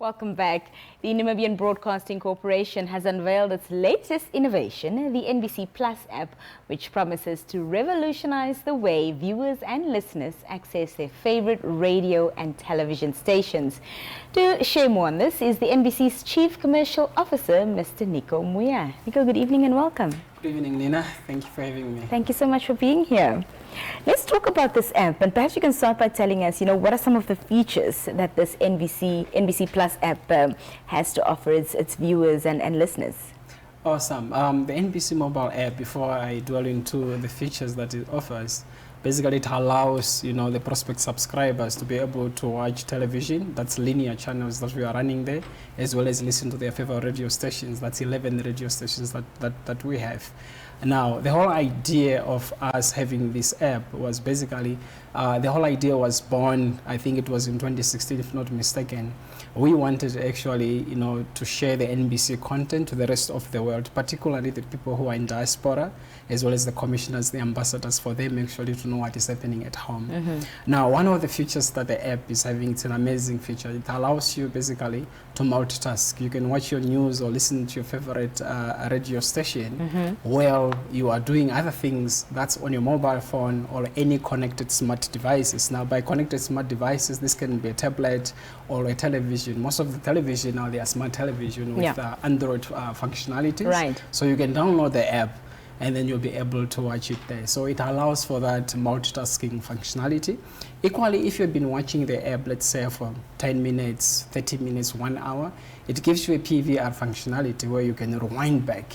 Welcome back. The Namibian Broadcasting Corporation has unveiled its latest innovation, the NBC Plus App, which promises to revolutionize the way viewers and listeners access their favorite radio and television stations. To share more on this is the NBC's Chief Commercial Officer, Mr. Nico Muya. Nico, good evening and welcome. Good evening, Nina. Thank you for having me. Thank you so much for being here. Let's talk about this app, and perhaps you can start by telling us, what are some of the features that this NBC Plus app has to offer its viewers and listeners? Awesome. The NBC mobile app, before I dwell into the features that it offers, basically it allows, the prospect subscribers to be able to watch television, that's linear channels that we are running there, as well as listen to their favorite radio stations, that's 11 radio stations that we have. Now, the whole idea of us having this app was basically, the whole idea was born, I think it was in 2016, if not mistaken. We wanted actually, to share the NBC content to the rest of the world, particularly the people who are in diaspora, as well as the commissioners, the ambassadors, for them actually to know what is happening at home. Now, one of the features that the app is having, it's an amazing feature. It allows you basically to multitask. You can watch your news or listen to your favorite radio station while you are doing other things that's on your mobile phone or any connected smart devices. Now, by connected smart devices, this can be a tablet or a television. Most of the television now, they are smart television with Android functionalities. Right. So you can download the app and then you'll be able to watch it there. So it allows for that multitasking functionality. Equally, if you've been watching the app, let's say for 10 minutes, 30 minutes, 1 hour, it gives you a PVR functionality where you can rewind back.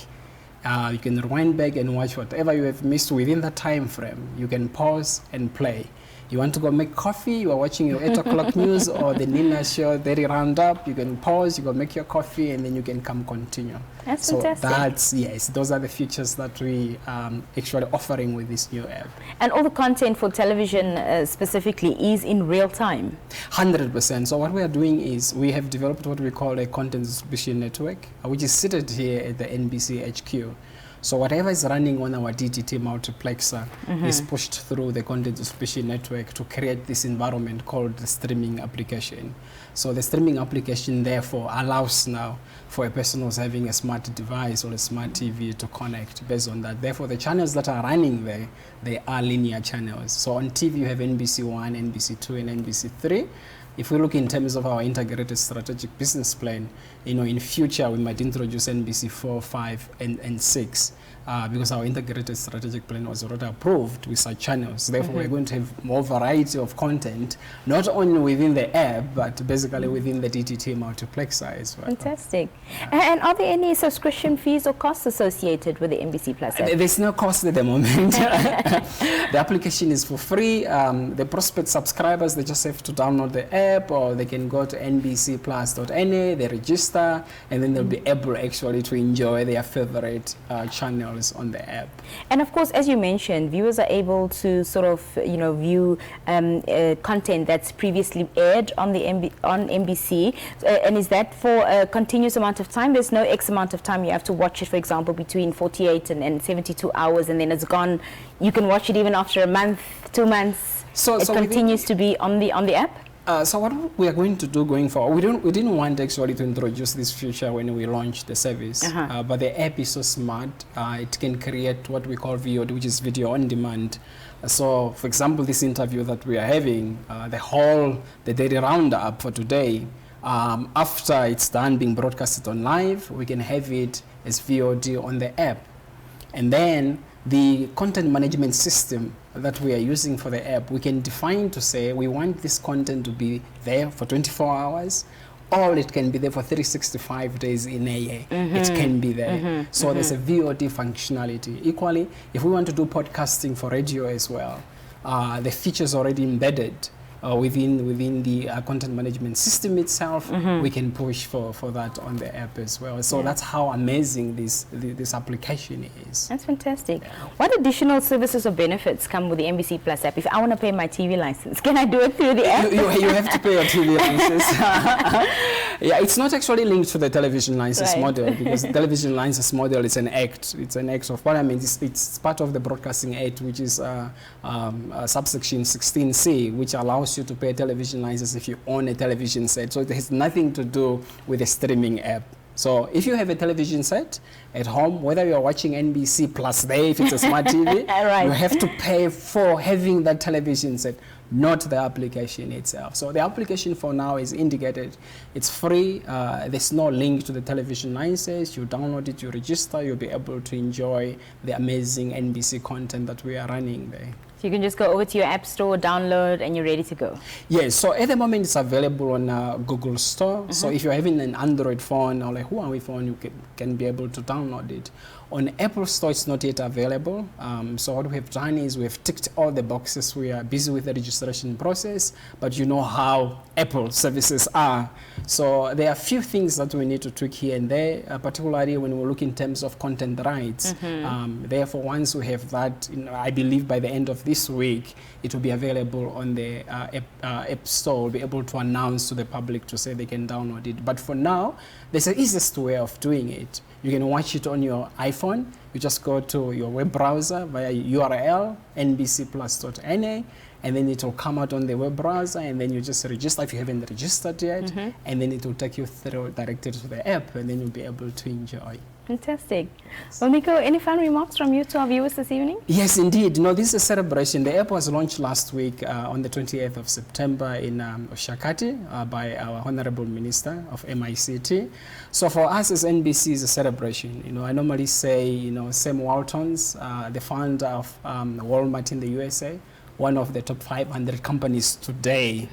You can rewind back and watch whatever you have missed within that time frame. You can pause and play. You want to go make coffee, you are watching your 8 o'clock news or the Nina show, the roundup, you can pause, you go make your coffee, and then you can come continue. That's so fantastic. yes, those are the features that we actually offering with this new app. And all the content for television specifically is in real time? 100%. So what we are doing is we have developed what we call a content distribution network, which is seated here at the NBC HQ. So whatever is running on our DTT multiplexer is pushed through the content distribution network to create this environment called the streaming application. So the streaming application therefore allows now for a person who's having a smart device or a smart TV to connect based on that. Therefore, the channels that are running there, they are linear channels. So on TV you have NBC 1, NBC 2, and NBC 3. If we look in terms of our integrated strategic business plan, in future we might introduce NBC 4, 5, and 6 because our integrated strategic plan was already approved with such channels. Therefore, we're going to have more variety of content, not only within the app, but basically within the DTT multiplexer as well. Fantastic. And are there any subscription fees or costs associated with the NBC Plus app? There's no cost at the moment. The application is for free. The prospect subscribers, they just have to download the app, or they can go to nbcplus.na, they register, and then they'll be able actually to enjoy their favorite channels on the app. And of course, as you mentioned, viewers are able to sort of, view content that's previously aired on the NBC. And is that for a continuous amount of time? There's no X amount of time you have to watch it, for example, between 48 and 72 hours, and then it's gone. You can watch it even after a month, 2 months. So it continues to be on the app? So what we are going to do going forward, we didn't want actually to introduce this feature when we launched the service, but the app is so smart, it can create what we call VOD, which is video on demand. So for example, this interview that we are having, the daily roundup for today, after it's done being broadcasted on live, we can have it as VOD on the app. And then the content management system that we are using for the app, we can define to say we want this content to be there for 24 hours, or it can be there for 365 days in a year. It can be there. So there's a VOD functionality. Equally, if we want to do podcasting for radio as well, the features already embedded within the content management system itself, we can push for that on the app as well. So that's how amazing this application is. That's fantastic. What additional services or benefits come with the NBC Plus app? If I want to pay my TV license, can I do it through the app? You have to pay your TV license. Yeah, it's not actually linked to the television license model, because the television license model is an act. It's an act of parliament. It's part of the Broadcasting Act, which is subsection 16C, which allows you to pay television license if you own a television set. So it has nothing to do with the streaming app. So if you have a television set at home, whether you're watching NBC Plus there, if it's a smart TV, Right. you have to pay for having that television set, not the application itself. So the application for now is indicated. It's free. There's no link to the television license. You download it, you register, you'll be able to enjoy the amazing NBC content that we are running there. So you can just go over to your app store, download, and you're ready to go. Yes, so at the moment it's available on Google Store. So if you're having an Android phone or a Huawei phone, you can be able to download it. On Apple Store, it's not yet available. So what we have done is we've ticked all the boxes. We are busy with the registration process, but you know how Apple services are. So there are a few things that we need to tweak here and there, particularly when we look in terms of content rights. Therefore, once we have that, I believe by the end of this week, it will be available on the App Store. We'll be able to announce to the public to say they can download it. But for now, there's the easiest way of doing it. You can watch it on your iPhone. You just go to your web browser via URL nbcplus.na, and then it will come out on the web browser, and then you just register if you haven't registered yet, and then it will take you through directly to the app, and then you'll be able to enjoy. Fantastic. Well, Nico, any final remarks from you to our viewers this evening? Yes, indeed. No, this is a celebration. The app was launched last week on the 28th of September in Oshakati by our Honorable Minister of MICT. So for us as NBC, it's a celebration. You know, I normally say, you know, Sam Walton's, the founder of Walmart in the USA, one of the top 500 companies today.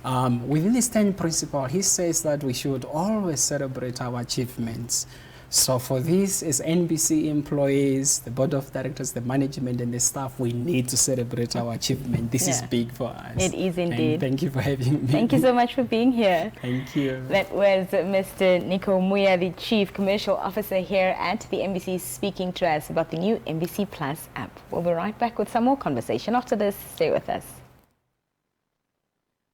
Within this 10 principle, he says that we should always celebrate our achievements. So for this, as NBC employees, the board of directors, the management and the staff, we need to celebrate our achievement. This is big for us. It is indeed. And thank you for having me. Thank you so much for being here. Thank you. That was Mr. Nico Muya, the Chief Commercial Officer here at the NBC, speaking to us about the new NBC Plus app. We'll be right back with some more conversation after this. Stay with us.